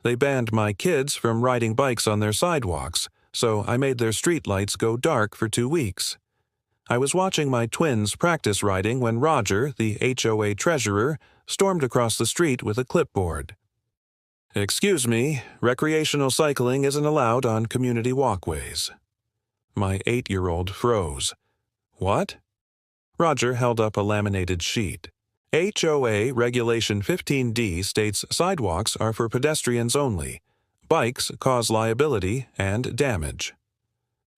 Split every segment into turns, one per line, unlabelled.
They banned my kids from riding bikes on their sidewalks, so I made their streetlights go dark for 2 weeks. I was watching my twins practice riding when Roger, the HOA treasurer, stormed across the street with a clipboard. "Excuse me, recreational cycling isn't allowed on community walkways." My 8-year-old froze. "What?" Roger held up a laminated sheet. HOA Regulation 15D states sidewalks are for pedestrians only. Bikes cause liability and damage.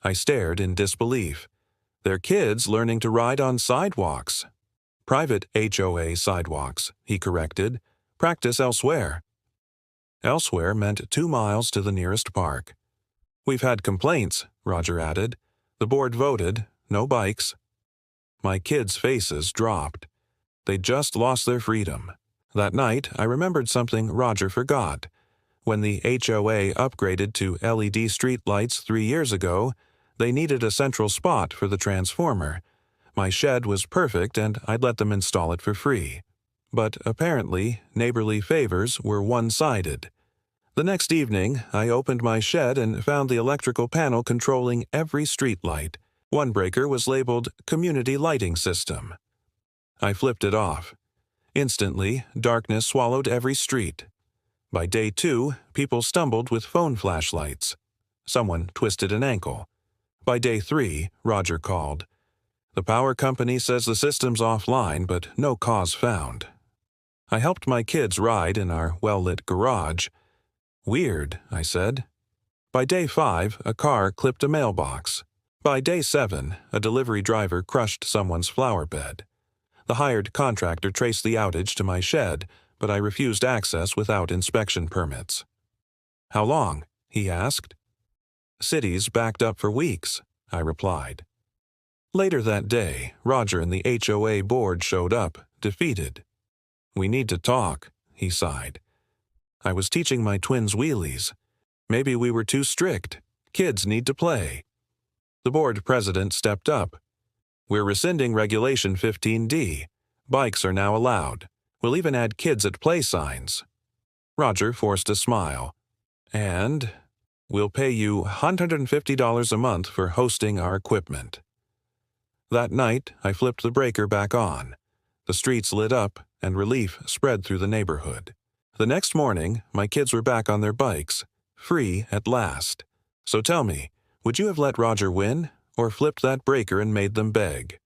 I stared in disbelief. They're kids learning to ride on sidewalks. "Private HOA sidewalks," he corrected. "Practice elsewhere." Elsewhere meant 2 miles to the nearest park. "We've had complaints," Roger added. "The board voted, no bikes." My kids' faces dropped. They'd just lost their freedom. That night, I remembered something Roger forgot. When the HOA upgraded to LED streetlights 3 years ago, they needed a central spot for the transformer. My shed was perfect and I'd let them install it for free. But apparently, neighborly favors were one-sided. The next evening, I opened my shed and found the electrical panel controlling every streetlight. One breaker was labeled Community Lighting System. I flipped it off. Instantly, darkness swallowed every street. By day 2, people stumbled with phone flashlights. Someone twisted an ankle. By day 3, Roger called. "The power company says the system's offline, but no cause found." I helped my kids ride in our well-lit garage. "Weird," I said. By day 5, a car clipped a mailbox. By day 7, a delivery driver crushed someone's flower bed. The hired contractor traced the outage to my shed, but I refused access without inspection permits. "How long?" he asked. "Cities backed up for weeks," I replied. Later that day, Roger and the HOA board showed up, defeated. "We need to talk," he sighed. "I was teaching my twins wheelies. Maybe we were too strict. Kids need to play." The board president stepped up. "We're rescinding Regulation 15D. Bikes are now allowed. We'll even add kids at play signs." Roger forced a smile. "And we'll pay you $150 a month for hosting our equipment." That night, I flipped the breaker back on. The streets lit up, and relief spread through the neighborhood. The next morning, my kids were back on their bikes, free at last. So tell me, would you have let Roger win, or flipped that breaker and made them beg?